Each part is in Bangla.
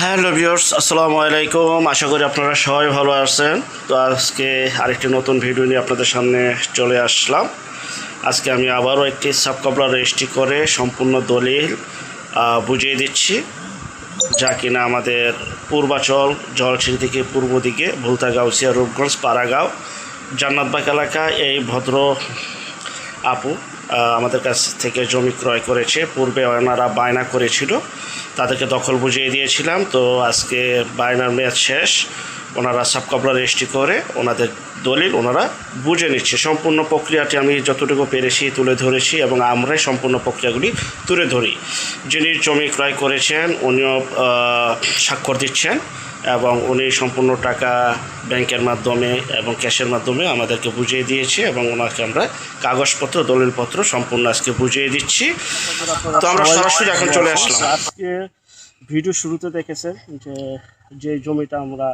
হ্যালো ভিউয়ার্স, আসসালামু আলাইকুম। আশা করি আপনারা সবাই ভালো আছেন। তো আজকে আরেকটি নতুন ভিডিও নিয়ে আপনাদের সামনে চলে আসলাম। আজকে আমি আবারও একটি সাবকবলা রেজিস্ট্রি করে সম্পূর্ণ দলিল বুঝিয়ে দিচ্ছি, যা কিনা আমাদের পূর্বাচল জলছিরি থেকে পূর্ব দিকে ভুলতা গাউসিয়া রূপগঞ্জ পাড়াগাঁও জান্নাতবাগ এলাকায় এই ভদ্র আপু আমাদের কাছ থেকে জমি ক্রয় করেছে। পূর্বে ওনারা বায়না করেছিল, তাদেরকে দখল বুঝিয়ে দিয়েছিলাম। তো আজকে বায়নার মেয়াদ শেষ, ওনারা সাবকবলা রেজিস্ট্রি করে ওনাদের দলিল ওনারা বুঝে নিচ্ছে। সম্পূর্ণ প্রক্রিয়াটি আমি যতটুকু পেরেছি তুলে ধরেছি এবং আমরাই সম্পূর্ণ প্রক্রিয়াগুলি তুলে ধরি। যিনি জমি ক্রয় করেছেন উনিও স্বাক্ষর দিচ্ছেন এবং উনি সম্পূর্ণ টাকা ব্যাংকের মাধ্যমে এবং ক্যাশের মাধ্যমে আমাদেরকে বুঝিয়ে দিয়েছে এবং ওনাকে আমরা কাগজপত্র দলিলপত্র সম্পূর্ণ আজকে বুঝিয়ে দিচ্ছি। তো আমরা সরাসরি এখন চলে আসলাম। আজকে ভিডিও শুরুতে দেখেছেন যে জমিটা আমরা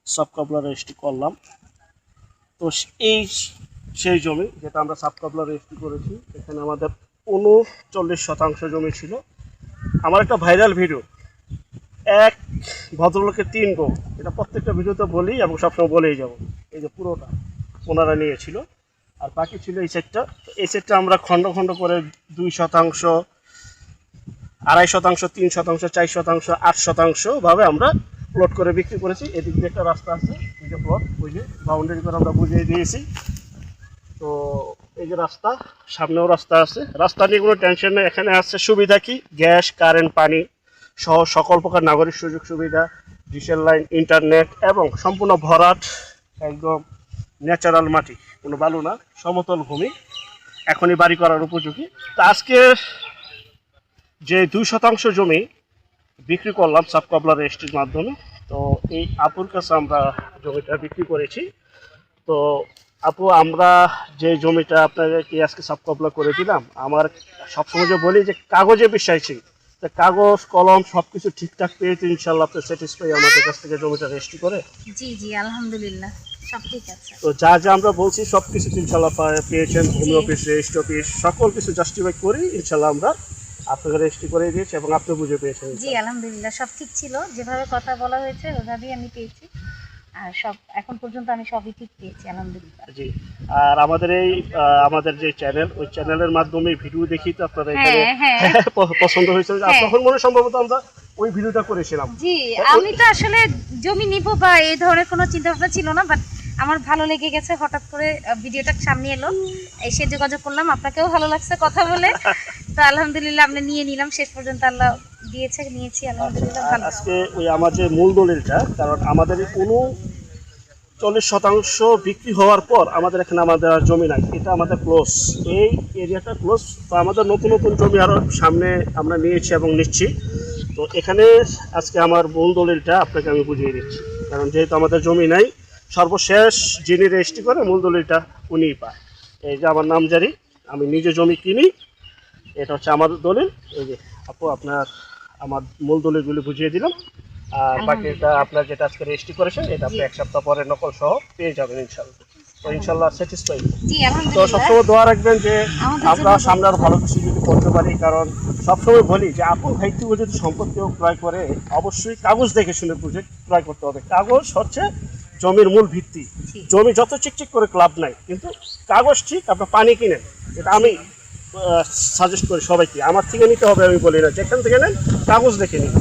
সাবকবলা রেজিস্ট্রি করলাম, তো সেই জমি যেটা আমরা সাবকবলা রেজিস্ট্রি করেছি, এখানে আমাদের 39% জমি ছিল। আমার একটা ভাইরাল ভিডিও, এক ভদ্রলোকের 3 গো, এটা প্রত্যেকটা ভিডিওতে বলি এবং সবসময় বলেই যাব। এই যে পুরোটা ওনারা নিয়েছিল, আর বাকি ছিল এই সেটটা। এই সেটটা আমরা খণ্ড খণ্ড করে 2%, 2.5%, 3%, 4%, 8% ভাবে আমরা প্লট করে বিক্রি করেছি। এদিক দিয়ে একটা রাস্তা আছে, এই যে প্লট, ওই যে বাউন্ডারি করে আমরা বুঝিয়ে দিয়েছি। তো এই যে রাস্তা, সামনেও রাস্তা আছে, রাস্তা নিয়ে কোনো টেনশন নেই। এখানে আছে সুবিধা কি, গ্যাস, কারেন্ট, পানি সহ সকল প্রকার নাগরিক সুযোগ সুবিধা, ডিজেল লাইন, ইন্টারনেট এবং সম্পূর্ণ ভরাট, একদম ন্যাচারাল মাটি, কোনো বালু না, সমতল ভূমি, এখনই বাড়ি করার উপযোগী। তো আজকে যে 2% জমি বিক্রি করলাম সাবকবলা রেজিস্ট্রির মাধ্যমে, তো এই আপুর কাছে আমরা জমিটা বিক্রি করেছি। তো আপু, আমরা যে জমিটা আপনাদেরকে আজকে সাবকবলা করে দিলাম, আমার সবসময় যে বলি যে কাগজে বিশ্বাসী, তো কাগজ কলম সব কিছু ঠিকঠাক পেয়ে তো ইনশাল্লাহ আপনি স্যাটিসফাই আমাদের কাছ থেকে জমিটা রেজিস্ট্রি করে? জি জি, আলহামদুলিল্লাহ সব ঠিক আছে। তো যা যা আমরা বলছি সব কিছু ইনশাল্লাহ পেয়েছেন। ভূমি অফিস, রেজিস্ট্রি অফিস সকল কিছু জাস্টিফাই করি ইনশাল্লাহ আমরা আপনাকে রেজিস্ট্রি করে দিয়েছি এবং আপনি বুঝে পেয়েছেন। জি আলহামদুলিল্লাহ সব ঠিক ছিল, যেভাবে কথা বলা হয়েছে ওভাবেই আমি পেয়েছি, আর সব এখন পর্যন্ত আমি সবই ঠিক পেয়েছি আলহামদুলিল্লাহ। জি, আর আমাদের যে চ্যানেল, ওই চ্যানেলের মাধ্যমে ভিডিও দেখি তো আপনারা এখানে পছন্দ হয়েছে। তখন মনে সম্ভবত আমরা ওই ভিডিওটা করেছিলাম। জি, আমি তো আসলে জমি নিব বা এই ধরনের কোনো চিন্তা ভাবনা ছিল না, বাট আমার ভালো লেগে গেছে, হঠাৎ করে ভিডিওটা সামনে এলো, এসে যোগাযোগ করলাম, আপনাকেও ভালো লাগছে কথা বলে, তো আলহামদুলিল্লাহ আমরা নিয়ে নিলাম, শেষ পর্যন্ত আল্লাহ নিয়েছি আলহামদুলিল্লাহ ভালো। আজকে ওই আমার যে মূল দলিলটা, কারণ আমাদের 39% বিক্রি হওয়ার পর আমাদের এখানে আমাদের জমি নাই, এটা আমাদের ক্লোজ, এই এরিয়াটা ক্লোজ। তো আমাদের নতুন নতুন জমি আরও সামনে আমরা নিয়েছি এবং নিচ্ছি। তো এখানে আজকে আমার মূল দলিলটা আপনাকে আমি বুঝিয়ে দিচ্ছি, কারণ যেহেতু আমাদের জমি নাই, সর্বশেষ যিনি রেজিস্ট্রি করে মূল দলিলটা উনিই পায়। এই যে আমার নাম জারি, আমি নিজে জমি কিনি, এটা হচ্ছে আমার দলিল। এই যে আপু, আমার মূল দলিলগুলি বুঝিয়ে দিলাম, আর বাকিটা আপনার যেটা আজকে রেজিস্ট্রি করেছেন এটা আপনি 1 সপ্তাহ পরে নকল সহ পেয়ে যাবেন ইনশাল্লাহ। তো ইনশাল্লাহ স্যাটিসফাই। তো সবসময় দোয়া রাখবেন যে আমরা সামনে আরও ভালো কিছু যদি করতে পারি, কারণ সবসময় বলি যে আপন ভাইটুকু যদি সম্পত্তিও ক্রয় করে অবশ্যই কাগজ দেখে শুনে বুঝে ক্রয় করতে হবে। কাগজ হচ্ছে জমির মূল ভিত্তি। জমি যত চিকচিক করে ক্লাব নাই, কিন্তু কাগজ ঠিক। আপনার পানি কিনেন, এটা আমি সাজেস্ট করি সবাইকে, আমার থেকে নিতে হবে আমি বলি না, যেখান থেকে নেন কাগজ দেখে নিন।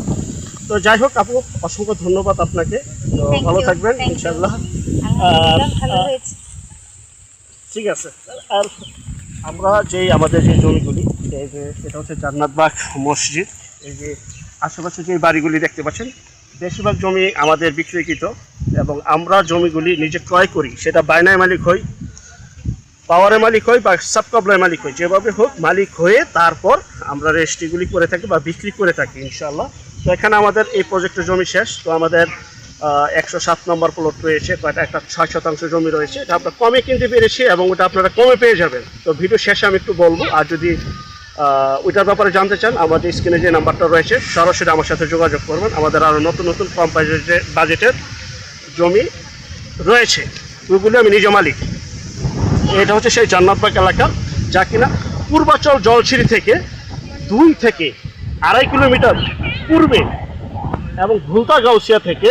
তো যাই হোক আপু, অসংখ্য ধন্যবাদ আপনাকে। তো ভালো থাকবেন ইনশাল্লাহ। ঠিক আছে। আর আমরা আমাদের যে জমিগুলি, এই যে এটা হচ্ছে জান্নাতবাগ মসজিদ, এই যে আশেপাশে যে বাড়িগুলি দেখতে পাচ্ছেন, বেশিরভাগ জমি আমাদের বিক্রিকৃত এবং আমরা জমিগুলি নিজে ক্রয় করি, সেটা বায়নায় মালিক হই, পাওয়ারের মালিক হই বা সাবকবলার মালিক হই, যেভাবে হোক মালিক হয়ে তারপর আমরা রেজিস্ট্রিগুলি করে থাকি বা বিক্রি করে থাকি ইনশাল্লাহ। তো এখানে আমাদের এই প্রজেক্টের জমি শেষ। তো আমাদের 107 নম্বর প্লট রয়েছে, একটা 6% জমি রয়েছে, এটা আমরা কমে কিনতে পেরেছি এবং ওটা আপনারা কমে পেয়ে যাবেন। তো ভিডিও শেষে আমি একটু বলবো, আর যদি ওইটার ব্যাপারে জানতে চান আমাদের স্ক্রিনে যে নাম্বারটা রয়েছে সরাসরি আমার সাথে যোগাযোগ করবেন। আমাদের আরও নতুন নতুন কম বাজেটের জমি রয়েছে, ওইগুলি আমি নিজে মালিক। এটা হচ্ছে সেই জান্নাতবাগ এলাকা, যা কিনা পূর্বাচল জলছিরি থেকে 2 থেকে 2.5 কিলোমিটার পূর্বে এবং ভুলতা গাউসিয়া থেকে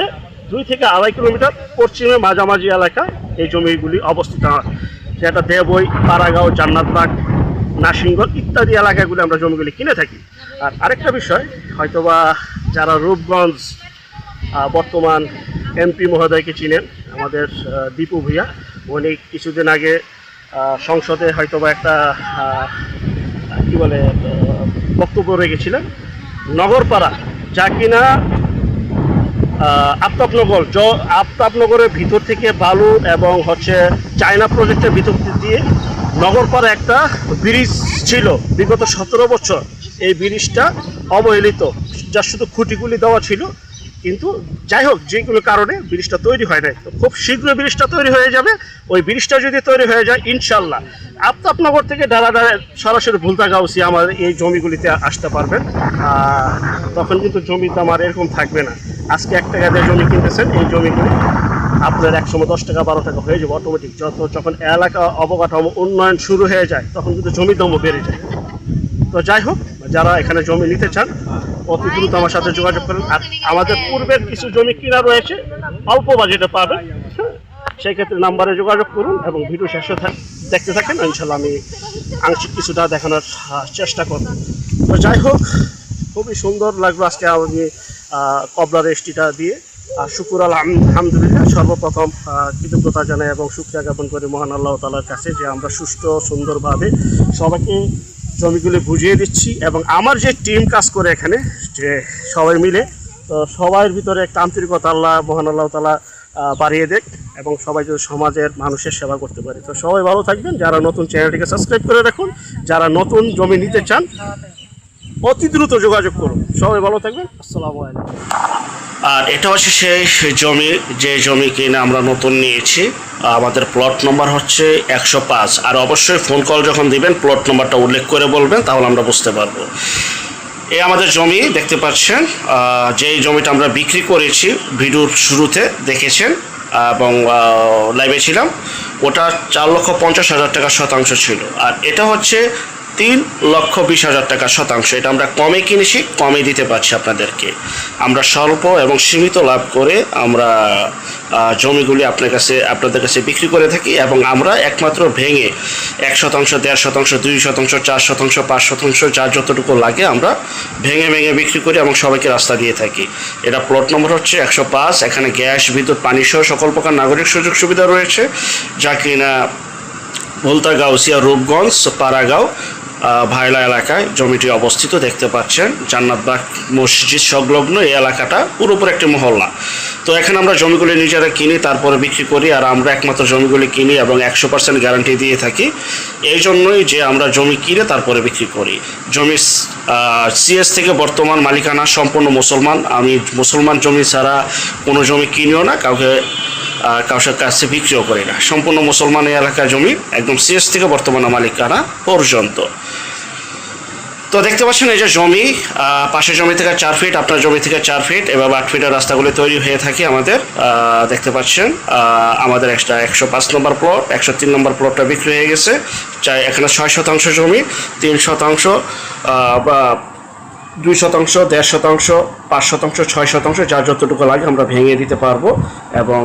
2 থেকে 2.5 কিলোমিটার পশ্চিমে মাঝামাঝি এলাকা এই জমিগুলি অবস্থিত, যেটা দেবই, পাড়াগাঁও, জান্নাতবাগ, নাসিঙ্গল ইত্যাদি এলাকাগুলি আমরা জমিগুলি কিনে থাকি। আর আরেকটা বিষয়, হয়তোবা যারা রূপগঞ্জ বর্তমান এমপি মহোদয়কে চিনেন, আমাদের দীপু ভূঁইয়া, উনি কিছুদিন আগে সংসদে হয়তোবা একটা কি বলে বক্তব্য রেখেছিলেন, নগরপাড়া যা কিনা আফতাবনগরের ভিতর থেকে বালু এবং চায়না প্রজেক্টের ভিতর দিয়ে নগরপাড়া একটা ব্রিজ ছিল বিগত 17 বছর। এই ব্রিজটা অবহেলিত, যা শুধু খুঁটিগুলি দেওয়া ছিল, কিন্তু যাই হোক যে কোনো কারণে ব্রিজটা তৈরি হয় নাই। তো খুব শীঘ্রই ব্রিজটা তৈরি হয়ে যাবে। ওই ব্রিজটা যদি তৈরি হয়ে যায় ইনশাল্লাহ আফতাবনগর থেকে ডালা সরাসরি ভুলতা গাউসিয়া আমার এই জমিগুলিতে আসতে পারবেন। তখন কিন্তু জমির দাম আর এরকম থাকবে না। আজকে 1 টাকা দিয়ে জমি কিনতেছেন, এই জমিগুলি আপনার একসময় 10 টাকা 12 টাকা হয়ে যাবে অটোমেটিক। যখন এলাকা অবকাঠামো উন্নয়ন শুরু হয়ে যায় তখন কিন্তু জমির দামও বেড়ে যায়। তো যাই হোক, যারা এখানে জমি নিতে চান অতি দ্রুত আমার সাথে যোগাযোগ করেন। আর আমাদের পূর্বের কিছু জমি কিনা রয়েছে, অল্প বাজেটে পাবেন, সেই ক্ষেত্রে নাম্বারে যোগাযোগ করুন এবং ভিডিও শেষে দেখতে থাকেন। ইনশাল্লাহ আমি আংশিক কিছুটা দেখানোর চেষ্টা করব। তো যাই হোক, খুবই সুন্দর লাগলো আজকে আমি কবলা রেজিস্ট্রিটা দিয়ে। শুকুর আলহামদুলিল্লাহ, সর্বপ্রথম কৃতজ্ঞতা জানাই এবং শুকরিয়া জ্ঞাপন করি মহান আল্লাহ তাআলার কাছে যে আমরা সুষ্ঠু সুন্দরভাবে সবাইকে জমিগুলি বুঝিয়ে দিচ্ছি। এবং আমার যে টিম কাজ করে এখানে, যে সবাই মিলে, তো সবার ভিতরে একটা আন্তরিকতা মহান আল্লাহ তাআলা বাড়িয়ে দেখ এবং সবাই যদি সমাজের মানুষের সেবা করতে পারে। তো সবাই ভালো থাকবেন। যারা নতুন চ্যানেলটিকে সাবস্ক্রাইব করে রাখুন, যারা নতুন জমি নিতে চান অতি দ্রুত যোগাযোগ করুন। সবাই ভালো থাকবেন। আসসালামু আলাইকুম। আর এটা হচ্ছে সেই জমি, যে জমি কিনে আমরা নতুন নিয়েছি। আমাদের প্লট নম্বর হচ্ছে 105। আর অবশ্যই ফোন কল যখন দিবেন প্লট নম্বরটা উল্লেখ করে বলবেন, তাহলে আমরা বুঝতে পারবো। এই আমাদের জমি দেখতে পাচ্ছেন, যেই জমিটা আমরা বিক্রি করেছি ভিডিওর শুরুতে দেখেছেন এবং লাইভে ছিলাম, ওটা 4,50,000 টাকা শতাংশ ছিল। আর এটা হচ্ছে 3,20,000 টাকা শতাংশ। এটা আমরা কমে কিনেছি, কমে দিতে পারছি আপনাদেরকে। আমরা স্বল্প এবং সীমিত লাভ করে আমরা জমিগুলি আপনাদের কাছে বিক্রি করে থাকি এবং আমরা একমাত্র ভেঙে 1%, 1.5%, 2%, 4%, 5%, যার যতটুকু লাগে আমরা ভেঙে বিক্রি করি এবং সবাইকে রাস্তা দিয়ে থাকি। এটা প্লট নম্বর হচ্ছে 105। এখানে গ্যাস, বিদ্যুৎ, পানি সহ সকল প্রকার নাগরিক সুযোগ সুবিধা রয়েছে, যা কিনা ভুলতা গাউসিয়া, রূপগঞ্জ, পাড়াগাঁও, ভাইলা এলাকায় জমিটি অবস্থিত। দেখতে পাচ্ছেন জান্নাতবাগ মসজিদ সংলগ্ন এই এলাকাটা পুরোপুরি একটি মহল্লা। তো এখানে আমরা জমিগুলি নিজেরা কিনি, তারপরে বিক্রি করি। আর আমরা একমাত্র জমিগুলি কিনি এবং 100% গ্যারান্টি দিয়ে থাকি। এই জন্যই যে আমরা জমি কিনে তারপরে বিক্রি করি। জমি সিএস থেকে বর্তমান মালিকানা সম্পূর্ণ মুসলমান। আমি মুসলমান জমি ছাড়া কোনো জমি কিনিও না, কাউকে কাছে বিক্রিও করি না। সম্পূর্ণ মুসলমান এই এলাকার জমি, একদম সিএস থেকে বর্তমানে মালিকানা পর্যন্ত। তো দেখতে পাচ্ছেন এই যে জমি, পাশের জমি থেকে 4 ফিট, আপনার জমি থেকে 4 ফিট, এভাবে 8 ফিটের রাস্তাগুলি তৈরি হয়ে থাকে আমাদের। দেখতে পাচ্ছেন আমাদের 105 নম্বর প্লট, 103 নম্বর প্লটটা বিক্রি হয়ে গেছে। এখানে 6% জমি, 3%, 2%, 1.5%, 5%, 6%, যার যতটুকু লাগে আমরা ভেঙে দিতে পারবো। এবং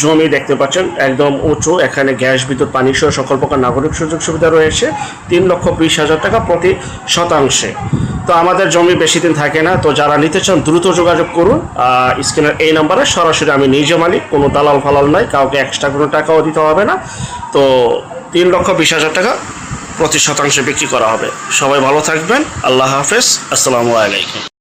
জমি দেখতে পাচ্ছেন একদম উঁচু, এখানে গ্যাস, বিদ্যুৎ, পানি সহ সকল প্রকার নাগরিক সুযোগ সুবিধা রয়েছে। 3,20,000 টাকা প্রতি শতাংশে। তো আমাদের জমি বেশি দিন থাকে না। তো যারা নিতে চান দ্রুত যোগাযোগ করুন স্ক্রিনের এই নাম্বারে। সরাসরি আমি নিজে মালিক, কোনো দালাল ফালাল নাই, কাউকে এক্সট্রা কোনো টাকাও দিতে হবে না। তো 3,20,000 টাকা প্রতি শতাংশে বিক্রি করা হবে। সবাই ভালো থাকবেন। আল্লাহ হাফেজ। আসসালামু আলাইকুম।